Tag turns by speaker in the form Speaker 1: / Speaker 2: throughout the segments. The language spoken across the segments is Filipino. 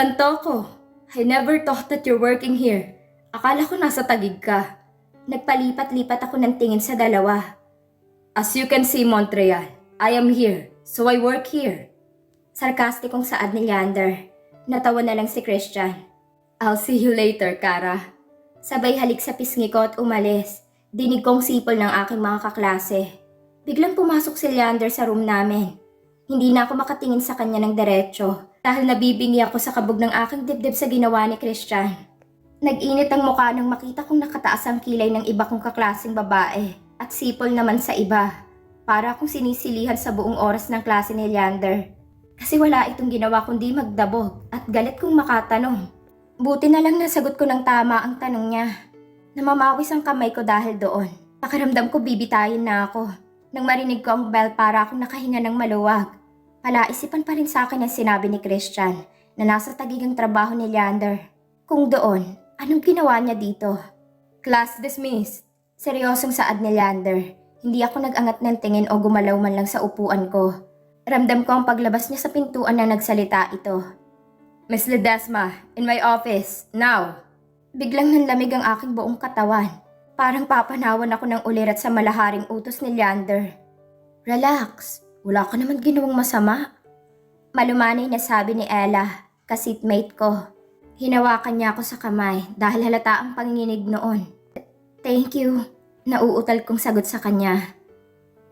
Speaker 1: Tantoko, I never thought that you're working here. Akala ko nasa Taguig ka. Nagpalipat-lipat ako ng tingin sa dalawa. As you can see, Montreal, I am here, so I work here. Sarkastikong saad ni Leander. Natawa na lang si Christian. I'll see you later, Kara. Sabay halik sa pisngi ko at umalis. Dinig kong sipol ng aking mga kaklase. Biglang pumasok si Leander sa room namin. Hindi na ako makatingin sa kanya ng diretsyo dahil nabibingi ako sa kabog ng aking dibdib sa ginawa ni Christian. Nag-init ang mukha nang makita kong nakataas ang kilay ng iba kong kaklaseng babae at sipol naman sa iba. Para akong sinisilihan sa buong oras ng klase ni Leander. Kasi wala itong ginawa kundi magdabog at galit kong makatanong. Buti na lang nasagot ko ng tama ang tanong niya. Namamawis ang kamay ko dahil doon. Pakiramdam ko bibitayin na ako. Nang marinig ko ang bell para akong nakahinga ng maluwag. Palaisipan pa rin sa akin ang sinabi ni Christian na nasa Taguig ang trabaho ni Leander. Kung doon, anong ginawa niya dito? Class dismissed. Seryosong saad ni Leander. Hindi ako nag-angat ng tingin o gumalaw man lang sa upuan ko. Ramdam ko ang paglabas niya sa pintuan na nagsalita ito. Miss Ledesma, in my office, now. Biglang nanlamig ang aking buong katawan. Parang papanawan ako ng ulirat sa malaharing utos ni Leander. Relax, wala ka naman ginawang masama. Malumanay na sabi ni Ella, ka-seatmate ko. Hinawakan niya ako sa kamay dahil halata ang panginginig noon. Thank you, nauutal kong sagot sa kanya.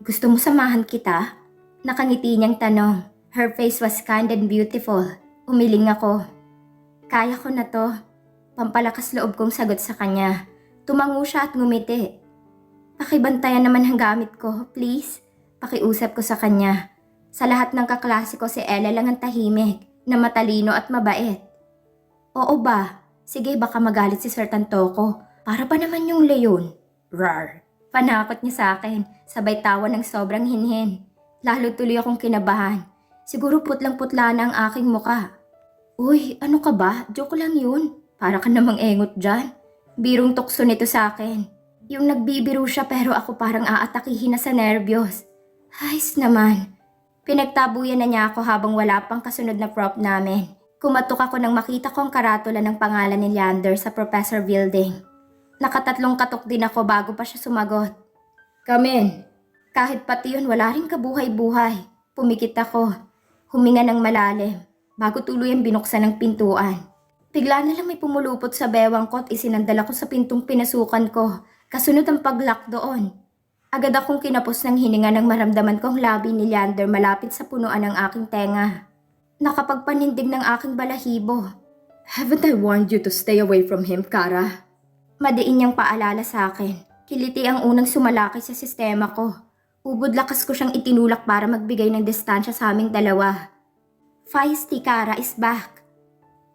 Speaker 1: Gusto mo samahan kita? Nakangiti niyang tanong. Her face was kind and beautiful. Umiling ako. Kaya ko na to. Pampalakas loob kong sagot sa kanya. Tumango siya at ngumiti. Pakibantayan naman ang gamit ko, please. Pakiusap ko sa kanya. Sa lahat ng kaklase ko si Ella lang ang tahimik, na matalino at mabait. Oo ba? Sige, baka magalit si Sir Tantoko. Para pa naman yung leon. Rar. Panakot niya sa akin, sabay tawa ng sobrang hinhin. Lalo tuloy akong kinabahan. Siguro putlang-putla na ang aking muka. Uy, ano ka ba? Joke lang yun. Para ka namang engot dyan. Birong tukso nito sa akin. Yung nagbibiro siya pero ako parang aatakihin na sa nervyos. Ayos naman. Pinagtabuyan na niya ako habang wala pang kasunod na prop namin. Kumatok ako nang makita ko ang karatula ng pangalan ni Leander sa Professor Building. Nakatatlong katok din ako bago pa siya sumagot. Come in. Kahit pati yun wala rin kabuhay-buhay. Pumikit ako. Huminga ng malalim. Bago tuluyan binuksan ang pintuan. Bigla na lang may pumulupot sa bewang ko at isinandala ko sa pintong pinasukan ko. Kasunod ang pag-lock doon. Agad akong kinapos ng hininga nang maramdaman ko ang labi ni Leander malapit sa punuan ng aking tenga. Nakapagpanindig ng aking balahibo. Haven't I warned you to stay away from him, Kara? Madiin niyang paalala sa akin. Kiliti ang unang sumalaki sa sistema ko. Ubod lakas ko siyang itinulak para magbigay ng distansya sa aming dalawa. Feisty Kara is back.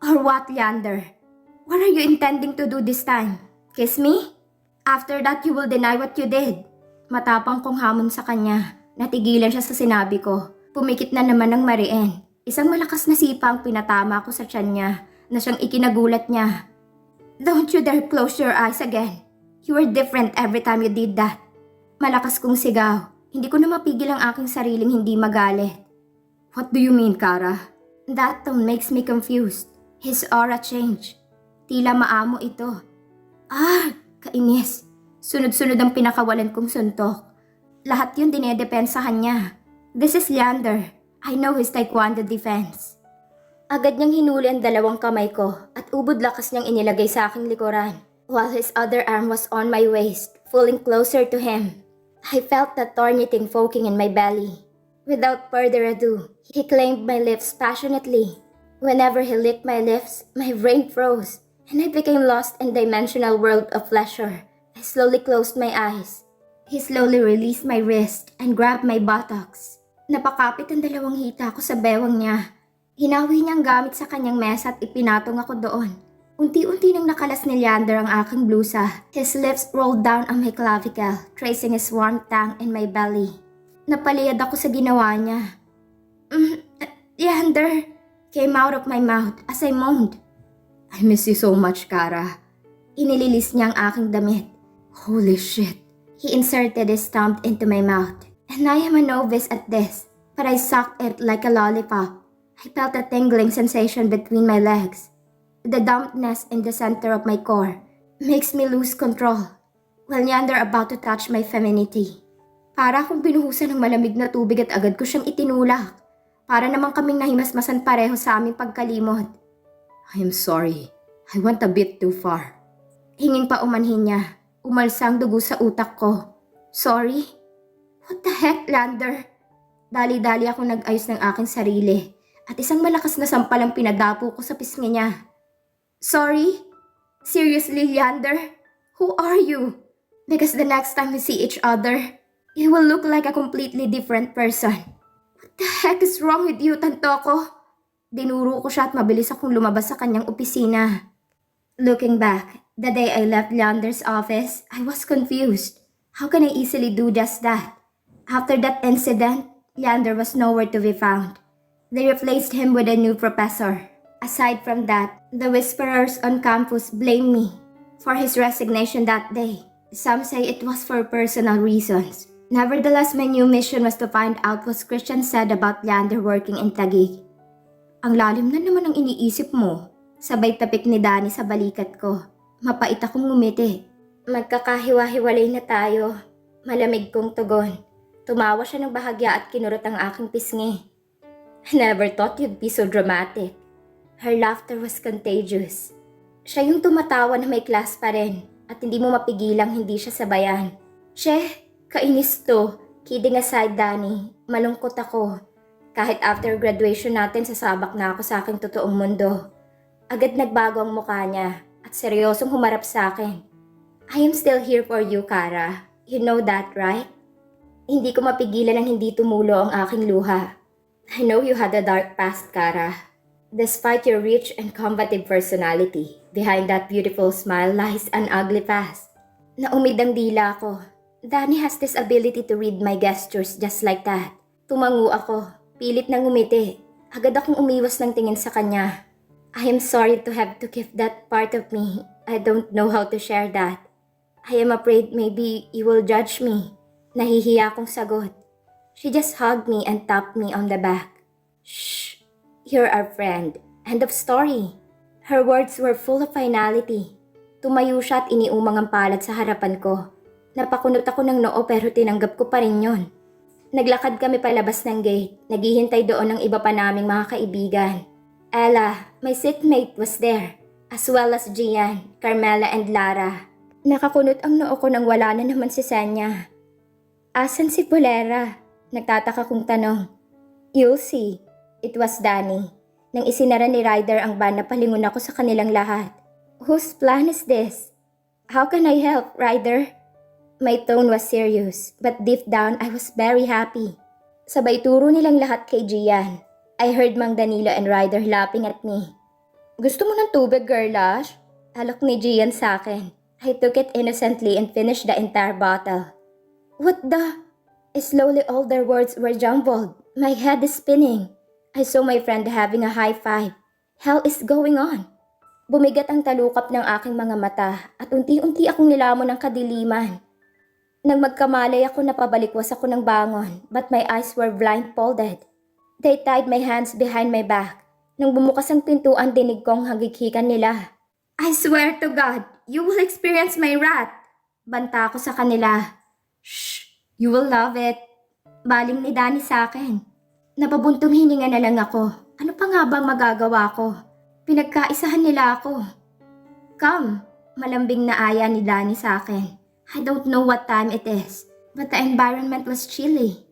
Speaker 1: Or what, Leander? What are you intending to do this time? Kiss me? After that, you will deny what you did. Matapang kong hamon sa kanya. Natigilan siya sa sinabi ko. Pumikit na naman ng mariin. Isang malakas na sipa ang pinatama ko sa tiyan niya na siyang ikinagulat niya. Don't you dare close your eyes again. You were different every time you did that. Malakas kong sigaw. Hindi ko na mapigil ang aking sariling hindi magalit. What do you mean, Kara? That tone makes me confused. His aura changed. Tila maamo ito. Kainis. Sunod-sunod ang pinakawalan kong suntok. Lahat yun dinedepensahan niya. This is Leander. I know his taekwondo defense. Agad niyang hinuli ang dalawang kamay ko at ubod lakas niyang inilagay sa aking likuran while his other arm was on my waist, pulling closer to him. I felt the thorny thing poking in my belly. Without further ado, he claimed my lips passionately. Whenever he licked my lips, my brain froze, and I became lost in the dimensional world of pleasure. I slowly closed my eyes. He slowly released my wrist and grabbed my buttocks. Napakapit ang dalawang hita ko sa bewang niya. Hinawi niyang gamit sa kanyang mesa at ipinatong ako doon. Unti-unti nang nakalas ni Leander ang aking blusa. His lips rolled down on my clavicle, tracing his warm tongue in my belly. Napaliyad ako sa ginawa niya. Leander, came out of my mouth as I moaned. I miss you so much, Kara. Inililis niya ang aking damit. Holy shit. He inserted his thumb into my mouth. And I am a novice at this, but I sucked it like a lollipop. I felt a tingling sensation between my legs. The dampness in the center of my core makes me lose control while Leander about to touch my femininity. Para akong binuhusan ng malamig na tubig at agad ko siyang itinulak. Para namang kaming nahimasmasan pareho sa aming pagkalimot. I am sorry. I went a bit too far. Hinging pa umanhin niya. Umalsa ang dugo sa utak ko. Sorry? What the heck, Leander? Dali-dali ako nag-ayos ng aking sarili at isang malakas na sampal ang pinadapo ko sa pisngi niya. Sorry? Seriously, Leander? Who are you? Because the next time we see each other, you will look like a completely different person. What the heck is wrong with you, Tantoko? Dinuro ko siya at mabilis akong lumabas sa kanyang opisina. Looking back, the day I left Leander's office, I was confused. How can I easily do just that? After that incident, Leander was nowhere to be found. They replaced him with a new professor. Aside from that, the whisperers on campus blame me for his resignation that day. Some say it was for personal reasons. Nevertheless, my new mission was to find out what Christian said about Leander working in Taguig. Ang lalim na naman ang iniisip mo. Sabay tapik ni Danny sa balikat ko. Mapait akong ngumiti. Magkakahiwa-hiwalay na tayo. Malamig kong tugon. Tumawa siya ng bahagya at kinurot ang aking pisngi. I never thought you'd be so dramatic. Her laughter was contagious. Siya yung tumatawa na may class pa rin at hindi mo mapigilang hindi siya sabayan. Kainis to. Kidding aside, Danny, malungkot ako. Kahit after graduation natin sasabak na ako sa aking totoong mundo. Agad nagbago ang mukha niya at seryosong humarap sa akin. I am still here for you, Kara. You know that, right? Hindi ko mapigilan ang hindi tumulo ang aking luha. I know you had a dark past, Kara. Despite your rich and combative personality, behind that beautiful smile lies an ugly past. Naumid ang dila ko. Danny has this ability to read my gestures just like that. Tumango ako. Pilit na ngumiti. Agad akong umiwas ng tingin sa kanya. I am sorry to have to give that part of me. I don't know how to share that. I am afraid maybe you will judge me. Nahihiya akong sagot. She just hugged me and tapped me on the back. Shh! You're our friend. End of story. Her words were full of finality. Tumayo siya at iniumang ang palad sa harapan ko. Napakunot ako ng noo pero tinanggap ko pa rin yon. Naglakad kami palabas ng gate. Naghihintay doon ng iba pa naming mga kaibigan. Ella, my seatmate, was there. As well as Gian, Carmela and Lara. Nakakunot ang noo ko nang wala na naman si Senya. Asan si Polera? Nagtataka kong tanong. You'll see. It was Danny. Nang isinara ni Ryder ang van, napalingon ako sa kanilang lahat. Whose plan is this? How can I help, Ryder? My tone was serious, but deep down I was very happy. Sabay turo nilang lahat kay Gian. I heard Mang Danilo and Ryder laughing at me. Gusto mo ng tubig, girlash? Alok ni Gian sa akin. I took it innocently and finished the entire bottle. What the? Slowly all their words were jumbled. My head is spinning. I saw my friend having a high five. Hell is going on? Bumigat ang talukap ng aking mga mata at unti-unti akong nilamon ng kadiliman. Nang magkamalay ako napabalikwas ako ng bangon but my eyes were blindfolded. They tied my hands behind my back. Nang bumukas ang pintuan dinig kong hagikhikan nila. I swear to God, you will experience my wrath. Banta ako sa kanila. Shh, you will love it. Baling ni Danny sa akin. Napabuntong hininga na lang ako. Ano pa nga bang magagawa ko? Pinagkaisahan nila ako. Come, malambing na aya ni Danny sa akin. I don't know what time it is, but the environment was chilly.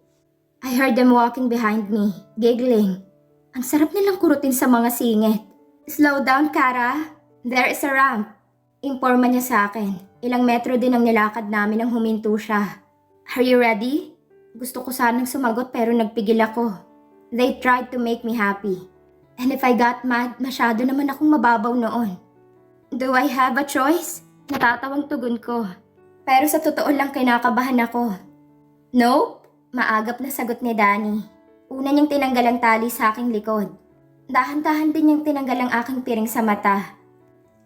Speaker 1: I heard them walking behind me, giggling. Ang sarap nilang kurutin sa mga singit. Slow down, Kara. There is a ramp. Imporma niya sa akin. Ilang metro din ang nilakad namin nang huminto siya. Are you ready? Gusto ko sanang sumagot pero nagpigil ako. They tried to make me happy. And if I got mad, masyado naman akong mababaw noon. Do I have a choice? Natatawang tugon ko. Pero sa totoo lang kinakabahan ako. Nope, maagap na sagot ni Danny. Una niyang tinanggal ang tali sa aking likod. Dahan-dahan din niyang tinanggal ang aking piring sa mata.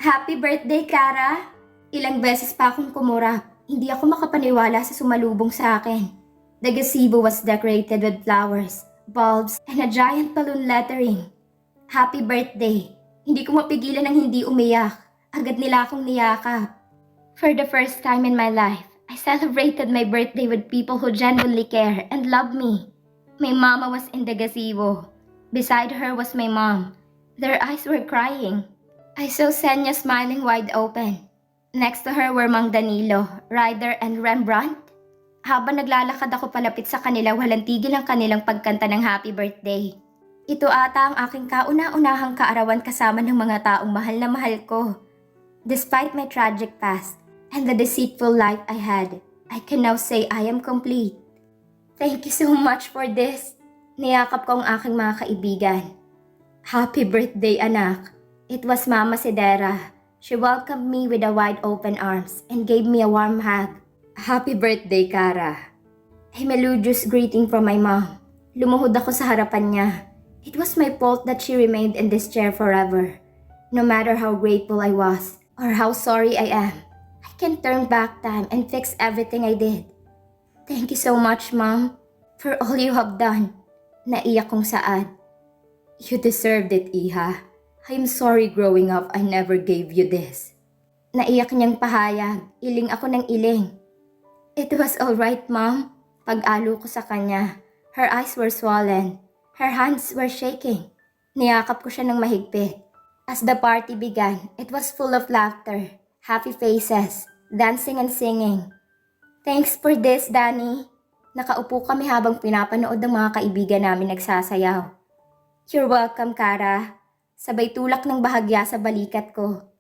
Speaker 1: Happy birthday, Kara! Ilang beses pa akong kumurap. Hindi ako makapaniwala sa sumalubong sa akin. The gazebo was decorated with flowers, bulbs, and a giant balloon lettering. Happy birthday. Hindi ko mapigilan ng hindi umiyak. Agad nila akong niyakap. For the first time in my life, I celebrated my birthday with people who genuinely care and love me. My mama was in the gazebo. Beside her was my mom. Their eyes were crying. I saw Senya smiling wide open. Next to her were Mang Danilo, Ryder, and Rembrandt. Habang naglalakad ako palapit sa kanila, walang tigil ang kanilang pagkanta ng happy birthday. Ito ata ang aking kauna-unahang kaarawan kasama ng mga taong mahal na mahal ko. Despite my tragic past and the deceitful life I had, I can now say I am complete. Thank you so much for this. Niyakap ko ang aking mga kaibigan. Happy birthday, anak. It was Mama Sidera. She welcomed me with a wide open arms and gave me a warm hug. Happy birthday, Kara. A melodious greeting from my mom. Lumuhod ako sa harapan niya. It was my fault that she remained in this chair forever. No matter how grateful I was or how sorry I am, I can turn back time and fix everything I did. Thank you so much, Mom, for all you have done. Naiyak kong saad. You deserved it, Iha. I'm sorry growing up I never gave you this. Naiyak niyang pahayag. Iling ako ng iling. It was alright, Mom. Pag-alo ko sa kanya. Her eyes were swollen. Her hands were shaking. Niyakap ko siya ng mahigpit. As the party began, it was full of laughter, happy faces, dancing and singing. Thanks for this, Danny. Nakaupo kami habang pinapanood ng mga kaibigan namin nagsasayaw. You're welcome, Kara. Sabay tulak ng bahagya sa balikat ko.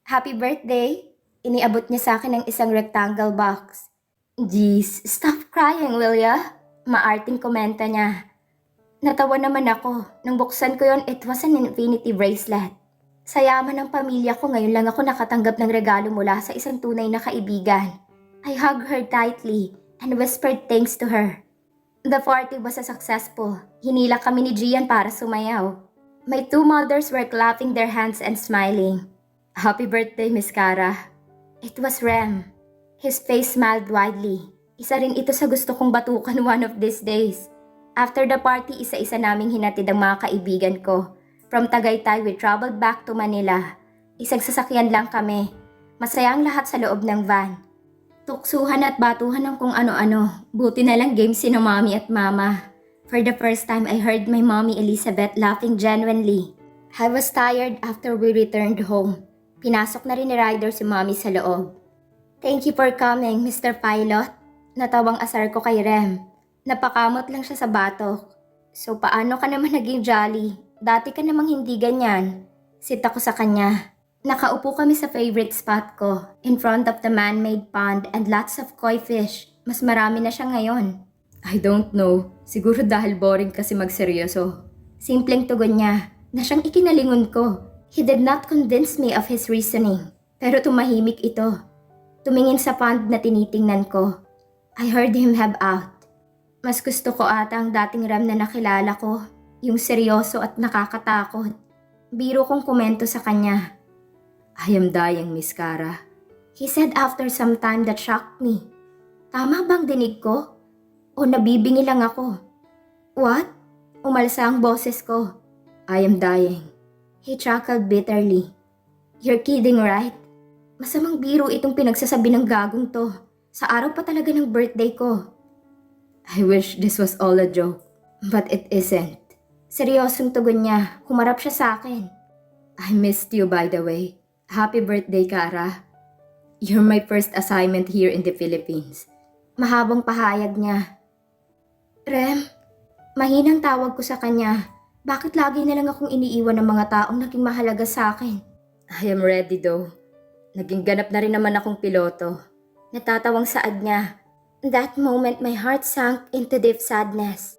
Speaker 1: Happy birthday! Iniabot niya sa akin ng isang rectangle box. Jeez, stop crying, will ya? Maarting komenta niya. Natawa naman ako. Nang buksan ko yon, it was an infinity bracelet. Sa yaman ng pamilya ko, ngayon lang ako nakatanggap ng regalo mula sa isang tunay na kaibigan. I hugged her tightly and whispered thanks to her. The party was a successful. Hinila kami ni Gian para sumayaw. My two mothers were clapping their hands and smiling. Happy birthday, Miss Kara. It was Rem. His face smiled widely. Isa rin ito sa gusto kong batukan one of these days. After the party, isa-isa naming hinatid ang mga kaibigan ko. From Tagaytay, we traveled back to Manila. Isang sasakyan lang kami. Masaya ang lahat sa loob ng van. Tuksuhan at batuhan ng kung ano-ano. Buti na lang games sino mommy at mama. For the first time, I heard my mommy Elizabeth laughing genuinely. I was tired after we returned home. Pinasok na rin ni Ryder si mommy sa loob. Thank you for coming, Mr. Pilot. Natawang asar ko kay Rem. Napakamot lang siya sa batok. So paano ka naman naging jolly? Dati ka namang hindi ganyan. Sit ako sa kanya. Nakaupo kami sa favorite spot ko, in front of the man-made pond and lots of koi fish. Mas marami na siya ngayon. I don't know. Siguro dahil boring kasi magseryoso. Simpleng tugon niya na siyang ikinalingon ko. He did not convince me of his reasoning. Pero tumahimik ito. Tumingin sa pond na tinitingnan ko. I heard him have out. Mas gusto ko ata ang dating Ram na nakilala ko. Yung seryoso at nakakatakot. Biro kong komento sa kanya. I am dying, Miss Kara. He said after some time that shocked me. Tama bang dinig ko? O nabibingi lang ako? What? Umalsa ang boses ko. I am dying. He chuckled bitterly. You're kidding, right? Masamang biro itong pinagsasabi ng gagong to. Sa araw pa talaga ng birthday ko. I wish this was all a joke. But it isn't. Seryosong tugon niya. Humarap siya sa akin. I missed you, by the way. Happy birthday, Kara. You're my first assignment here in the Philippines. Mahabang pahayag niya. Rem, mahinang tawag ko sa kanya. Bakit lagi na lang akong iniiwan ng mga taong naging mahalaga sa akin? I am ready though. Naging ganap na rin naman akong piloto. Natatawang saad niya. That moment my heart sank into deep sadness.